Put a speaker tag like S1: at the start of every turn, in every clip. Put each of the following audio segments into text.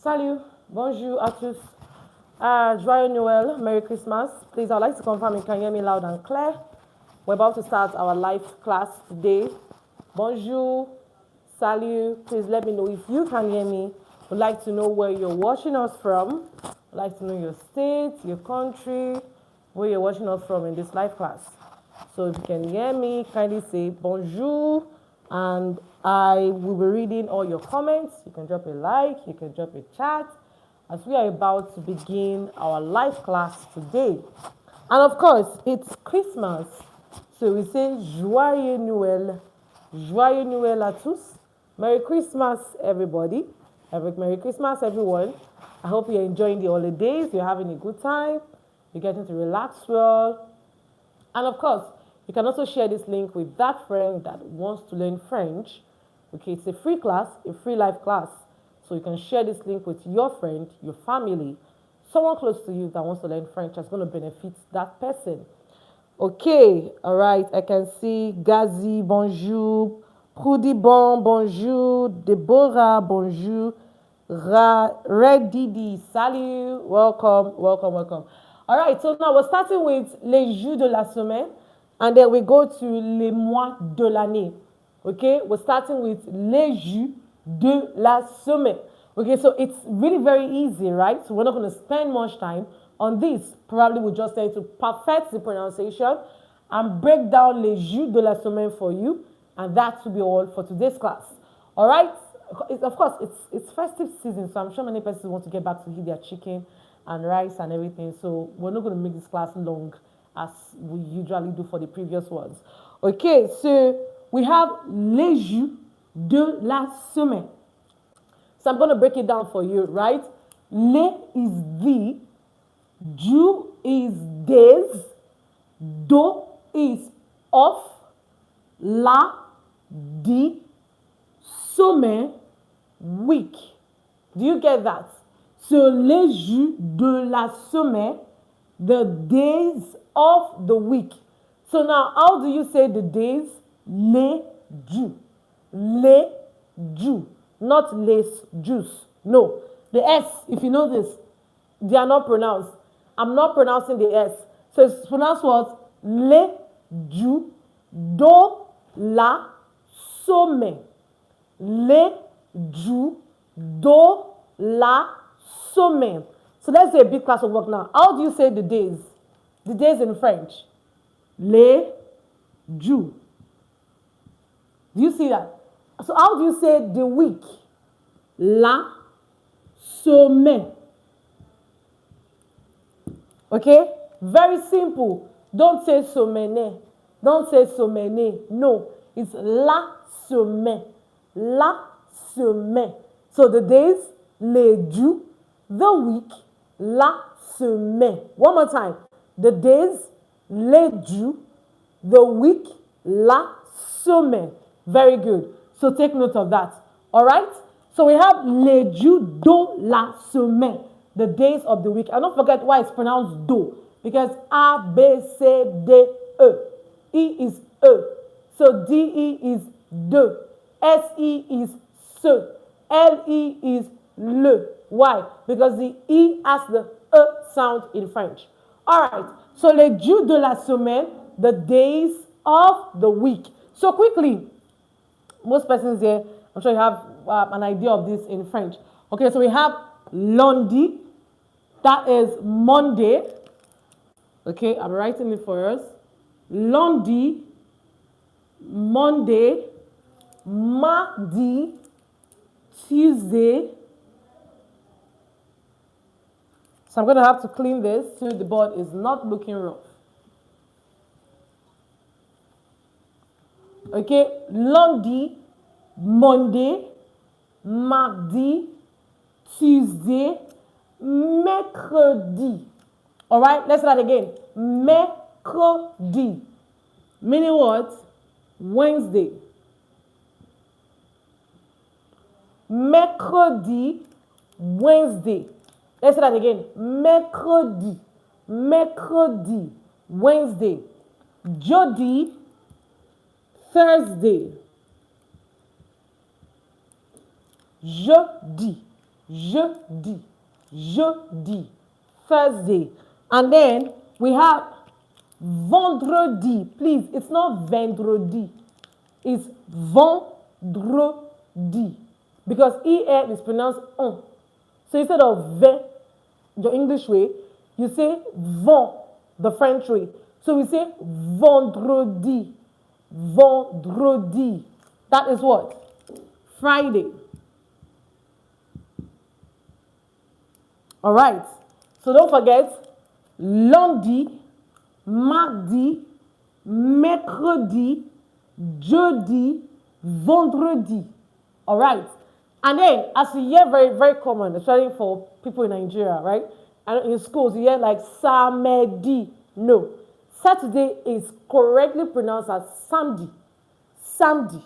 S1: Salut, bonjour à tous. Joyeux Noël, Merry Christmas. Please, I'd like to confirm you can hear me loud and clear. We're about to start our live class today. Bonjour, salut. Please let me know if you can hear me. Would like to know where you're watching us from. Would like to know your state, your country, where you're watching us from in this live class. So if you can hear me, kindly say bonjour, and I will be reading all your comments. You can drop a like, you can drop a chat, as we are about to begin our live class today. And of course, it's Christmas. So we say Joyeux Noël. Joyeux Noël à tous. Merry Christmas, everybody. Merry Christmas, everyone. I hope you're enjoying the holidays. You're having a good time. You're getting to relax well. And of course, you can also share this link with that friend that wants to learn French. Okay, it's a free class, a free live class. So you can share this link with your friend, your family, someone close to you that wants to learn French that's going to benefit that person. Okay, all right. I can see Gazi, bonjour. Prudi Bon, bonjour. Deborah, bonjour. Red Didi, salut. Welcome, welcome, welcome. All right, so now we're starting with les jours de la semaine, and then we go to les mois de l'année. Okay, we're starting with les jours de la semaine. Okay, so it's really very easy, right? So we're not going to spend much time on this. Probably we'll just try to perfect the pronunciation and break down les jours de la semaine for you, and that will be all for today's class. All right? Of course, it's festive season, so I'm sure many persons want to get back to eat their chicken and rice and everything. So we're not going to make this class long as we usually do for the previous ones. Okay, so we have les jours de la semaine. So I'm going to break it down for you, right? Le is the, jour is days, do is of, la, di, semaine, week. Do you get that? So les jours de la semaine, the days of the week. So now, how do you say the days? Les jours. Les jours. Not les jours. No. The S, if you know this, they are not pronounced. I'm not pronouncing the S. So it's pronounced what? Les jours de la semaine. Les jours de la semaine. So let's do a big class of work now. How do you say the days? The days in French. Les jours. Do you see that? So how do you say the week? La semaine. Okay? Very simple. Don't say semaine. Don't say semaine. No. It's la semaine. La semaine. So the days, les jours, the week, la semaine. One more time. The days, les jours, the week, la semaine. Very good. So take note of that. All right? So we have les jours de la semaine, the days of the week. And don't forget why it's pronounced do, because A, B, C, D, E. E is E. So D, E is de. S, E is se. L, E is le. Why? Because the E has the E sound in French. All right. So les jours de la semaine, the days of the week. So quickly, most persons here I'm sure you have an idea of this in French. Okay, so we have lundi, that is Monday. Okay, I'm writing it for us. Lundi, Monday, mardi, Tuesday. So I'm going to have to clean this so the board is not looking rough. Okay, lundi, Monday, mardi, Tuesday, mercredi. All right, let's start again. Mercredi. Meaning what? Wednesday. Mercredi, Wednesday. Let's say that again. Mercredi, mercredi, Wednesday. Jeudi, Thursday. Jeudi, jeudi, jeudi, Thursday. And then we have vendredi. Please, it's not vendredi. It's vendredi. Because ER is pronounced on. So instead of ve, the English way, you say vent, the French way. So we say vendredi. Vendredi. That is what? Friday. All right. So don't forget, lundi, mardi, mercredi, jeudi, vendredi. All right. And then, as you hear very, very common, especially for people in Nigeria, right? And in schools, you hear like samedi. No. Saturday is correctly pronounced as samedi. Samedi.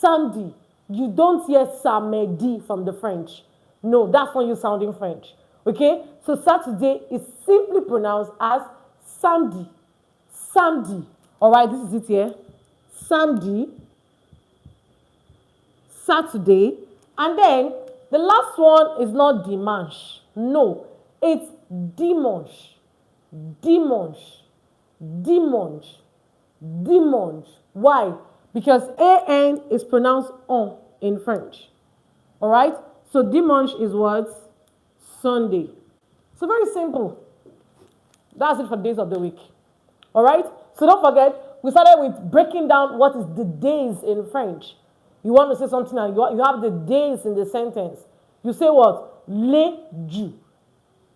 S1: Samedi. You don't hear samedi from the French. No, that's not you sounding French. Okay? So Saturday is simply pronounced as samedi. Samedi. All right, this is it here. Samedi. Saturday. And then the last one is not dimanche. No, it's dimanche. Dimanche. Dimanche. Dimanche. Why? Because AN is pronounced on in French. All right? So dimanche is what? Sunday. So very simple. That's it for days of the week. All right? So don't forget, we started with breaking down what is the days in French. You want to say something and you have the days in the sentence. You say what? Les jours.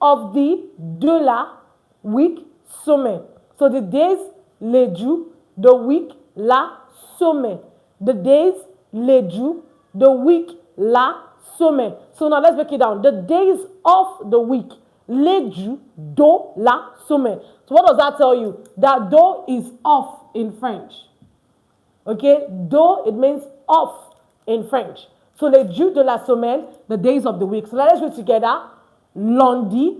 S1: Of the, de la, week, semaine. So the days, les jours, the week, la, semaine. The days, les jours, the week, la, semaine. So now let's break it down. The days of the week, les jours, do, la, semaine. So what does that tell you? That do is off in French. Okay? Do, it means off in French. So les jours de la semaine, the days of the week. So let's read together. Lundi,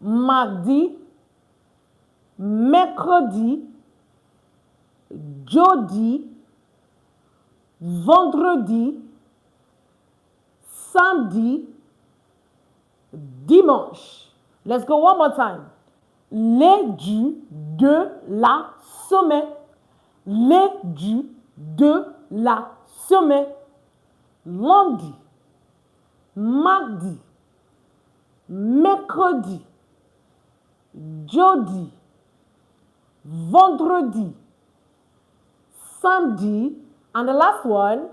S1: mardi, mercredi, jeudi, vendredi, samedi, dimanche. Let's go one more time. Les jours de la semaine. Les jours de la semaine. Lundi, mardi, mercredi, jeudi, vendredi, samedi, and the last one,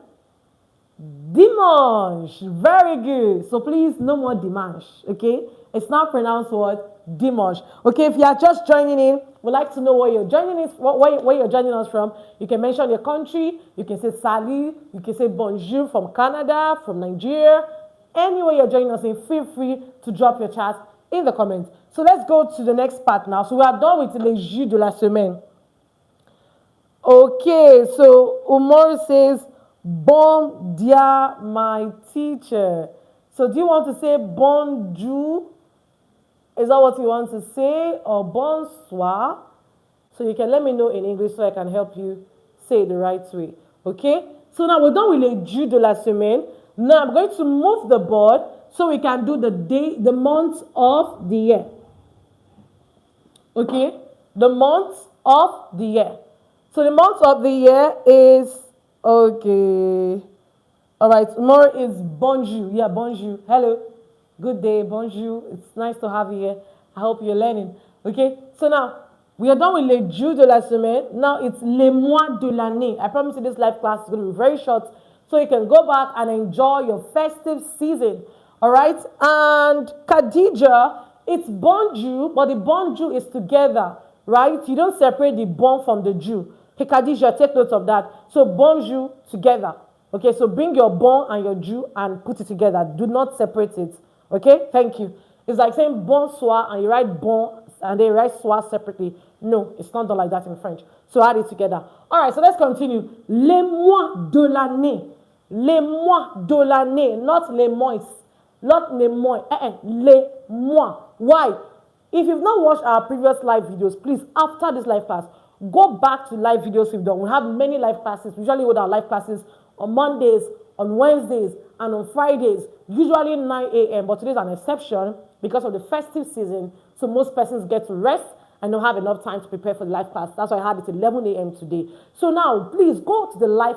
S1: dimanche. Very good. So please, no more dimanche, okay? It's now pronounced what? Dimanche. Okay, if you are just joining in, we'd like to know where you're joining us, where you're joining us from. You can mention your country. You can say salut. You can say bonjour from Canada, from Nigeria. Anywhere you're joining us in, feel free to drop your chat in the comments. So let's go to the next part now. So we are done with les jours de la semaine. Okay, so Umar says, bon dia, my teacher. So do you want to say bonjour? Is that what you want to say? Or bonsoir? So you can let me know in English so I can help you say it the right way. Okay? So now we're done with les jours de la semaine. Now I'm going to move the board so we can do the months of the year. Okay? The months of the year. So the month of the year is Okay. All right. Tomorrow is bonjour. Yeah, bonjour. Hello. Good day. Bonjour. It's nice to have you here. I hope you're learning. Okay. So now we are done with le jour de la semaine. Now it's les mois de l'année. I promise you this live class is going to be very short, so you can go back and enjoy your festive season. All right. And Khadija, it's bonjour, but the bonjour is together, right? You don't separate the bon from the Jew. Hey, Khadija, take note of that. So bonjour together. Okay, so bring your bon and your Jew and put it together. Do not separate it. Okay, thank you. It's like saying bonsoir and you write bon and they write soir separately. No, it's not done like that in French. So add it together. All right, so let's continue. Les mois de l'année. Les mois de l'année, not les mois. Not les mois. Les mois. Why? If you've not watched our previous live videos, please, after this live class, go back to live videos we've done. We have many live classes. We usually hold our live classes on Mondays, on Wednesdays, and on Fridays, usually 9 a.m. But today's an exception because of the festive season. So most persons get to rest and don't have enough time to prepare for the live class. That's why I had it 11 a.m. today. So now, please go to the live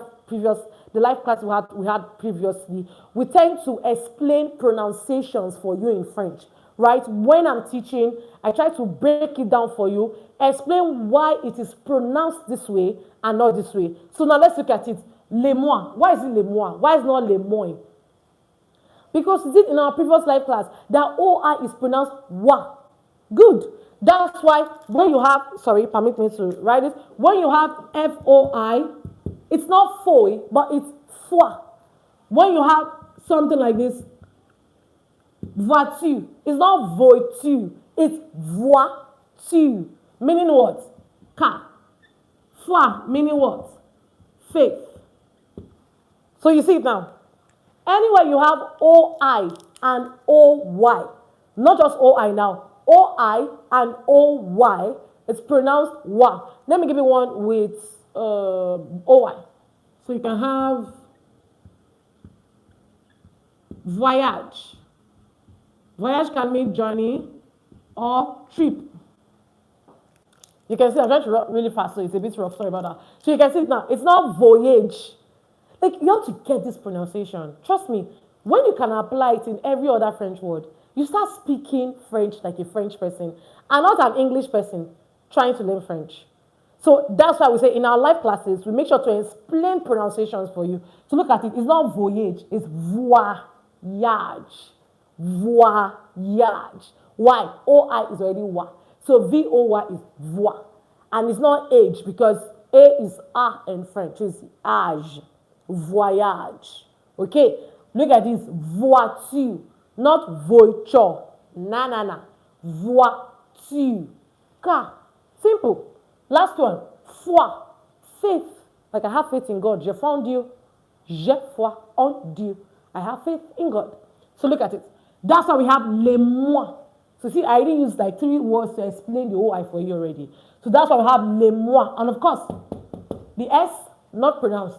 S1: class we had previously. We tend to explain pronunciations for you in French. Right? When I'm teaching, I try to break it down for you, explain why it is pronounced this way and not this way. So now let's look at it. Les mois. Why is it les mois? Why is it not les mois? Because is it in our previous live class that OI is pronounced wa. Good. That's why when you have, sorry, permit me to write it. When you have FOI, it's not foi, but it's foi. When you have something like this, voiture. It's not voiture. It's voiture. Meaning what? Car. Foi. Meaning what? Faith. So you see it now. Anywhere you have OI and OY, not just OI now, OI and OY, it's pronounced wa. Let me give you one with OY. So you can have voyage. Voyage can mean journey or trip. You can see I'm trying to run really fast, so it's a bit rough. Sorry about that. So you can see it now. It's not voyage. Like, you have to get this pronunciation. Trust me, when you can apply it in every other French word, you start speaking French like a French person and not an English person trying to learn French. So that's why we say in our live classes, we make sure to explain pronunciations for you. So look at it. It's not voyage. It's voyage. Voyage. Why? OI is already wa. So VOY is voix. And it's not age because A is A in French. It's age. Voyage. Okay? Look at this. Voiture. Not voiture. Na. Voiture. Car. Simple. Last one. Foi. Faith. Like I have faith in God. Je foi en Dieu. J'ai foi en Dieu. I have faith in God. So look at it. That's why we have les mois. So see, I already used like 3 words to explain the OI for you already. So that's why we have les mois. And of course, the S, not pronounced.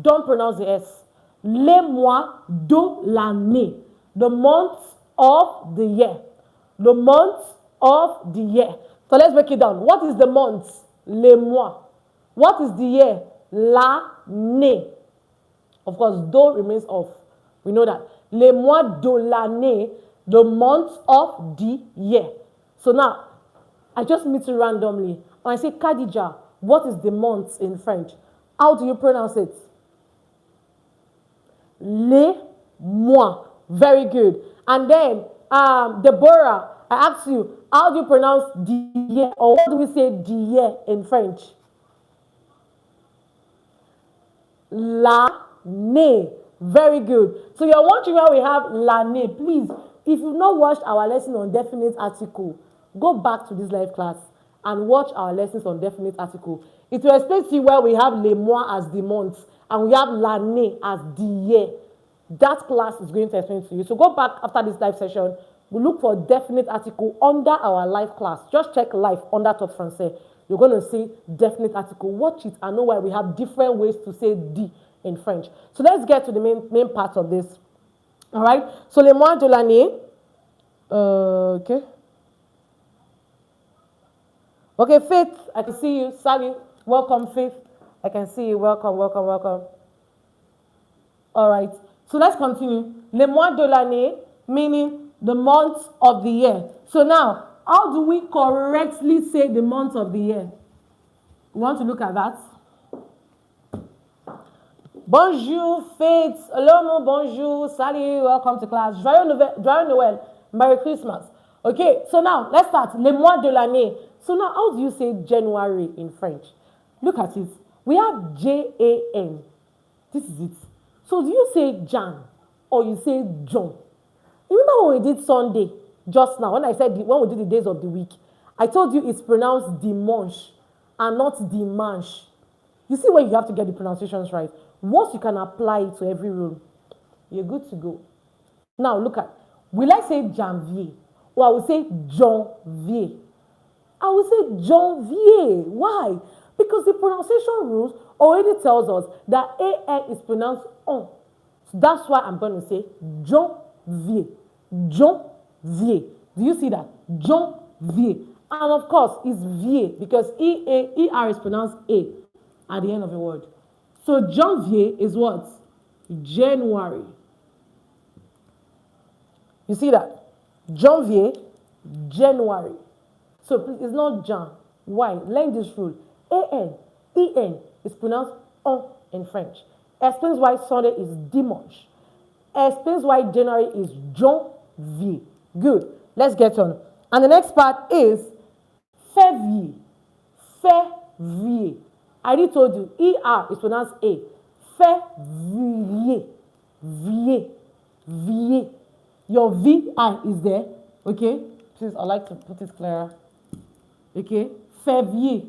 S1: Don't pronounce the S. Les mois de l'année. The months of the year. The months of the year. So let's break it down. What is the months? Les mois. What is the year? L'année. Of course, do remains off. We know that. Les mois de l'année, the months of the year. So now, I just meet you randomly. When I say Khadija, what is the months in French? How do you pronounce it? Les mois. Very good. And then, Deborah, I asked you, how do you pronounce the year? Or what do we say the year in French? L'année. Very good. So you're wondering why we have l'année. Please, if you've not watched our lesson on definite article, go back to this live class and watch our lessons on definite article. It will explain to you where we have les mois as the months and we have l'année as the year. That class is going to explain to you. So go back after this live session. We look for definite article under our live class. Just check live under Top Français. You're going to see definite article. Watch it and know why we have different ways to say the in French. So let's get to the main part of this. All right. So les mois de l'année. Okay. Okay, Faith. I can see you. Sally. Welcome, Faith. I can see you. Welcome, welcome, welcome. All right. So let's continue. Le mois de l'année, meaning the months of the year. So now, how do we correctly say the months of the year? We want to look at that. Bonjour, Faith. Hello, bonjour. Salut, welcome to class. Joyeux Noël. Merry Christmas. Okay, so now let's start. Le mois de l'année. So now, how do you say January in French? Look at it. We have Jan. This is it. So do you say Jan or you say John? Remember when we did Sunday just now, when I said when we did the days of the week, I told you it's pronounced dimanche and not dimanche. You see where you have to get the pronunciations right. Once you can apply it to every rule, you're good to go. Now look at, will I say Janvier or I will say Janvier? I will say Janvier. Why? Because the pronunciation rules already tells us that AN is pronounced on. So that's why I'm going to say Janvier. Janvier. Do you see that? Janvier. And of course, it's vier because ER is pronounced A at the end of the word. So Janvier is what? January. You see that? Janvier, January. So please, it's not Jan. Why? Learn this rule. EN is pronounced on in French. Explains why Sunday is dimanche. Explains why January is Janvier. Good. Let's get on. And the next part is février. Février. I already told you, ER is pronounced A. Février. Vier. Vier. Your VI is there. Okay? Please, I'd like to put it clearer. Okay? Février.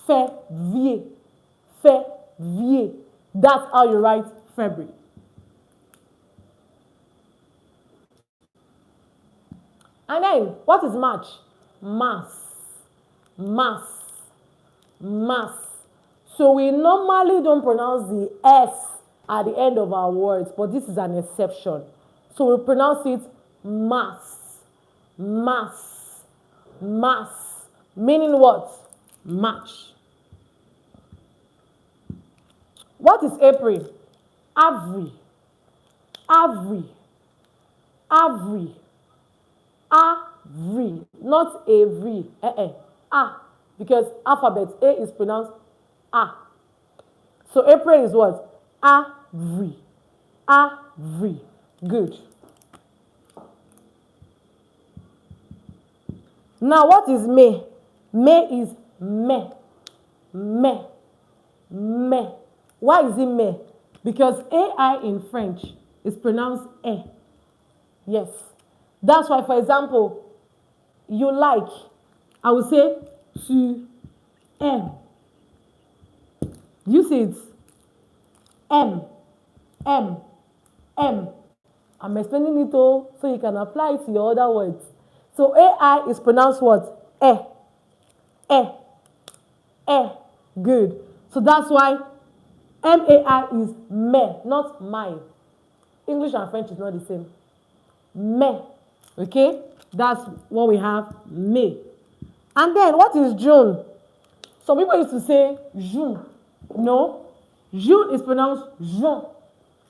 S1: Février. Février. That's how you write February. And then, what is March? Mass. Mass. Mass. So we normally don't pronounce the S at the end of our words, but this is an exception. So we pronounce it mass. Mass. Mass. Meaning what? March. What is April? Avril. Avril. Avril. Avril. Not Avery. A. Because alphabet A is pronounced A. So April is what? Avril. Avril. Good. Now what is May? May is May. May. May. Why is it May? Because AI in French is pronounced E. Yes. That's why, for example, you like, I will say tu aimes. You see it? M. M. M. I'm explaining it all so you can apply it to your other words. So AI is pronounced what? E. E. E. Good. So that's why MAI is me, not my. English and French is not the same. Me. Okay? That's what we have, May. And then what is June? Some people used to say June. No. June is pronounced Juin.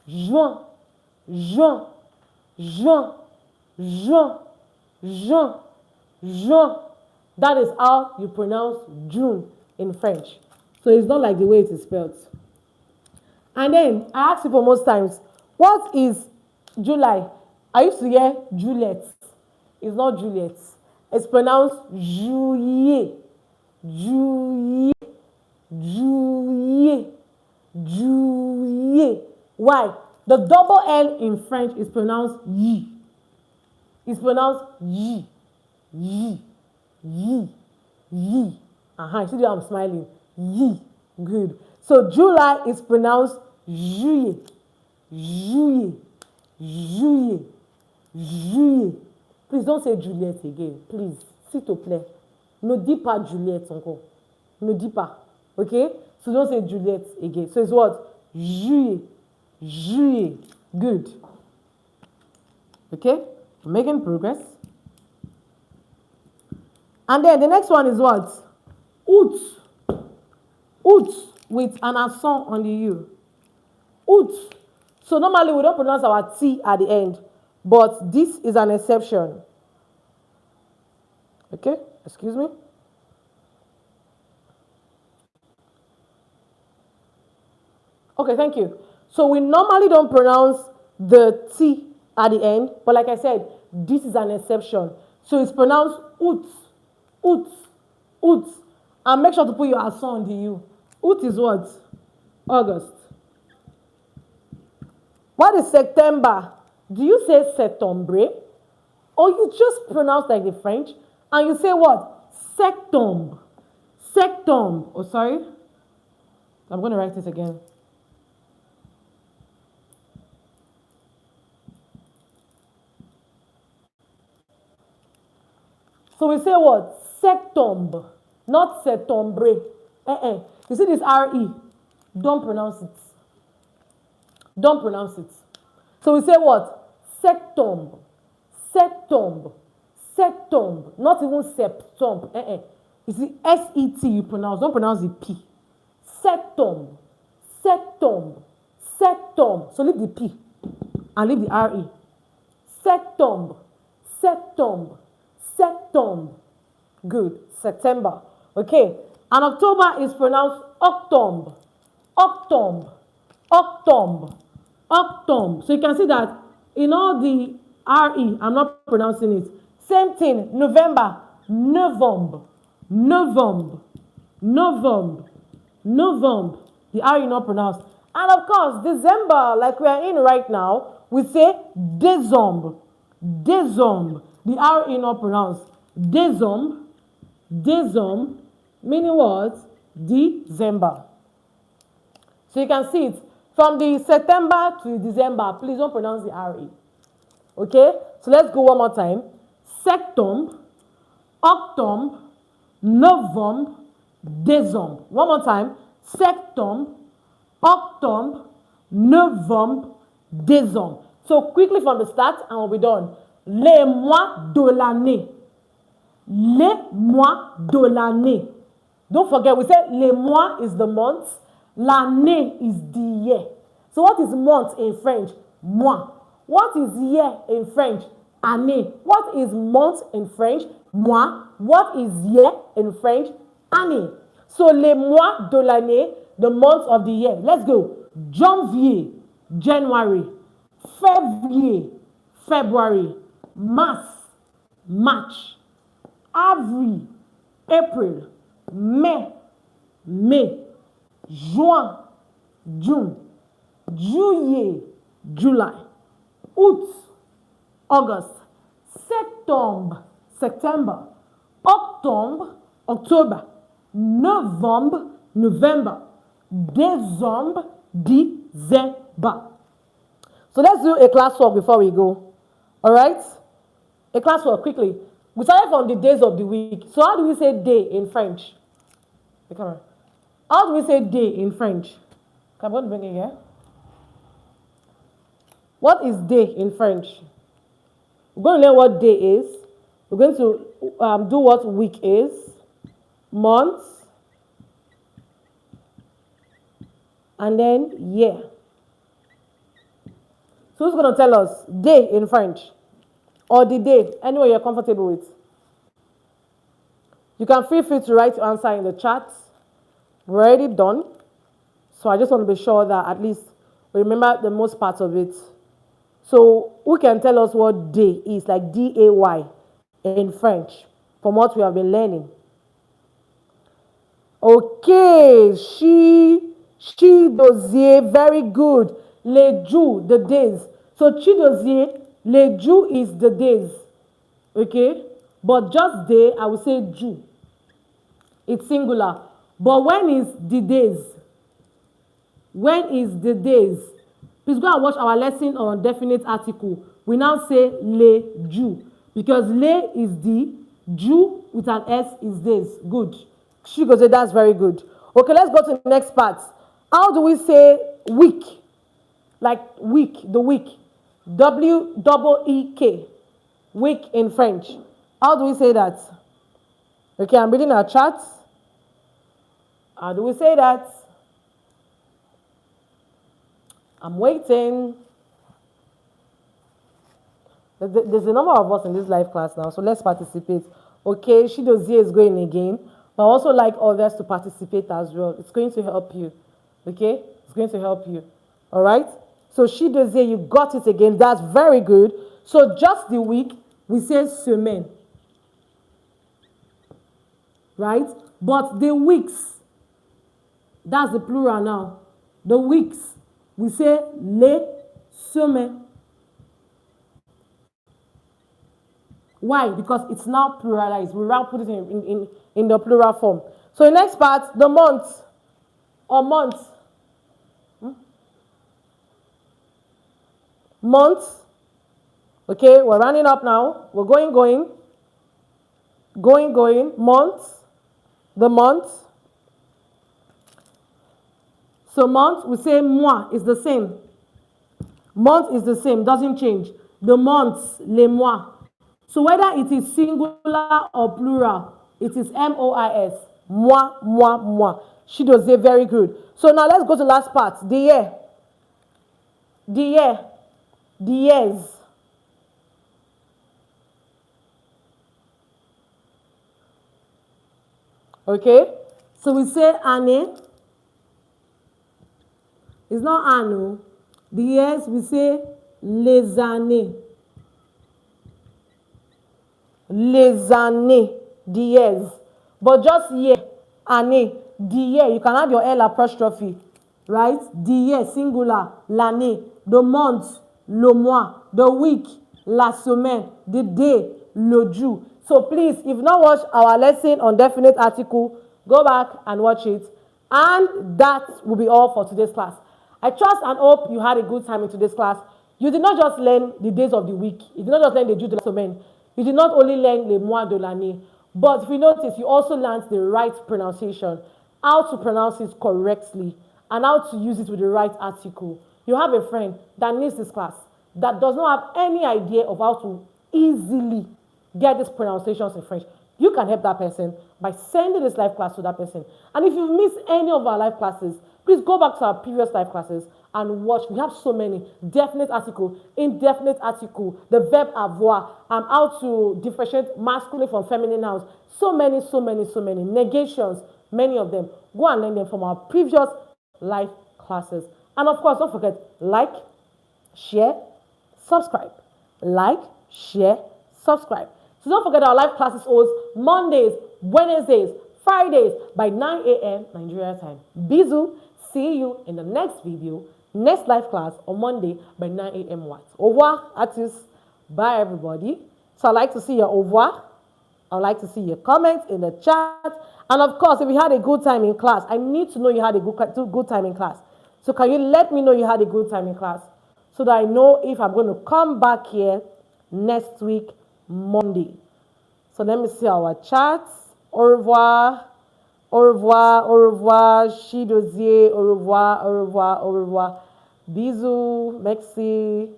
S1: Juin. Juin. Juin. Juin. Juin. Juin. That is how you pronounce June in French. So it's not like the way it is spelled. And then I ask people most times, what is July? I used to hear Juliet. It's not Juliet. It's pronounced Juillet. Juillet. Juillet. Juillet. Why? The double L in French is pronounced yi. It's pronounced yi. Yi. Yi. Yi. You see how I'm smiling? Yi. Good. So July is pronounced juillet. Juillet. Juillet. Juillet. Please don't say Juliet again. Please. S'il te plaît. Ne dis pas Juliette encore. Ne dis pas. Okay? So don't say Juliet again. So it's what? Juillet. Juillet. Good. Okay? We're making progress. And then the next one is what? Août. Août with an accent on the U. Août. So normally we don't pronounce our T at the end, but this is an exception. Okay, excuse me. Okay, thank you. So we normally don't pronounce the T at the end, but like I said, this is an exception. So it's pronounced Août, Août, Août. And make sure to put your accent on the U. Août is what? August. What is September? Do you say septembre? Or you just pronounce like the French and you say what? Septembre. Septembre. Oh, sorry. I'm going to write this again. So we say what? Septembre, not septembre. You see this R-E? Don't pronounce it. Don't pronounce it. So we say what? Septembre, septembre, septembre. Not even septembre. You see S-E-T you pronounce. Don't pronounce the P. Septembre, septembre, septembre. So leave the P and leave the R-E. Septembre, septembre. Septembre. Good. September. Okay. And October is pronounced octombre. Octombre. Octombre. Octombre. So you can see that in all the RE, I'm not pronouncing it. Same thing. November. November. November. November. November. The RE not pronounced. And of course, December, like we are in right now, we say Décembre. Décembre. The R-E not pronounced. Décembre, décembre, meaning what? December. So you can see it. From the September to December, please don't pronounce the R-E. Okay? So let's go one more time. Septembre, octombre, novembre, décembre. One more time. Septembre, octombre, novembre, décembre. So quickly from the start and we'll be done. Les mois de l'année. Les mois de l'année. Don't forget, we said les mois is the month. L'année is the year. So what is month in French? Mois. What is year in French? Année. What is month in French? Mois. What is year in French? Année. So les mois de l'année, the months of the year. Let's go. Janvier, January. Février, February. Mars, March. Avril, April. May, May. Juin, June. Juillet, July. Août, August. Septembre, September. Octobre, October. November, November. December, December. So let's do a classwork before we go. All right? A classwork quickly. We started from the days of the week. So how do we say day in French? The camera. How do we say day in French? I'm going to bring it here. What is day in French? We're going to learn what day is. We're going to do what week is. Month. And then year. So who's going to tell us day in French? Or the day, anyway you're comfortable with. You can feel free to write your answer in the chat. We're already done. So I just want to be sure that at least we remember the most part of it. So who can tell us what day is, like D-A-Y in French, from what we have been learning? Okay, Chidozie, very good. Les jours, the days. So Chidozie, les jours is the days. Okay? But just day, I would say Jew. It's singular. But when is the days? When is the days? Please go and watch our lesson on definite article. We now say les jours. Because les is the, Jew with an S is days. Good. Chigozie, that's very good. Okay, let's go to the next part. How do we say week? Like week, the week. W-E-E-K. Week in French. How do we say that? Okay, I'm reading our chat. How do we say that? I'm waiting. There's a number of us in this live class now, so let's participate. Okay, Shidozie is going again, but I also like others to participate as well. It's going to help you. Okay, it's going to help you. All right. So Shidozie, you got it again. That's very good. So just the week, we say semaine. Right? But the weeks, that's the plural now. The weeks, we say les semaines. Why? Because it's now pluralized. We now put it in the plural form. So the next part, the month or month. Month. Okay, we're running up now. We're going. Month. The month. So month, we say mois is the same. Month is the same, doesn't change. The months, les mois. So whether it is singular or plural, it is M-O-I-S. Moi. She does say very good. So now let's go to the last part. The year. The years. Okay? So we say année. It's not anneau. The years, we say les années. Les années, the years. But just year, année, the year. You can have your L apostrophe, right? The year, singular, l'année. The month, le mois. The week, la semaine. The day, le jour. So please, if you've not watched our lesson on definite article, go back and watch it. And that will be all for today's class. I trust and hope you had a good time in today's class. You did not just learn the days of the week. You did not just learn the jour de la semaine. You did not only learn le mois de l'année. But if you notice, you also learned the right pronunciation, how to pronounce it correctly, and how to use it with the right article. You have a friend that needs this class, that does not have any idea of how to easily get these pronunciations in French. You can help that person by sending this live class to that person. And if you've missed any of our live classes, please go back to our previous live classes and watch. We have so many. Definite article, indefinite article, the verb avoir, how to differentiate masculine from feminine nouns. So many. Negations, many of them. Go and learn them from our previous live classes. And of course, don't forget, like, share, subscribe. Like, share, subscribe. So don't forget our live classes holds Mondays, Wednesdays, Fridays by 9 a.m. Nigeria time. Bisous. See you in the next video, next live class on Monday by 9 a.m. Au revoir, artists. Bye, everybody. So I'd like to see your au revoir. I'd like to see your comments in the chat. And of course, if you had a good time in class, I need to know you had a good time in class. So can you let me know you had a good time in class so that I know if I'm going to come back here next week, Monday. So let me see our chats. Au revoir. Au revoir, Shidozie, au revoir. Bisous, merci.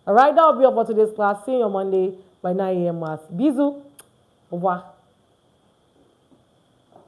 S1: All right, that will be all for today's class. See you on Monday by 9 a.m. Bisous, au revoir.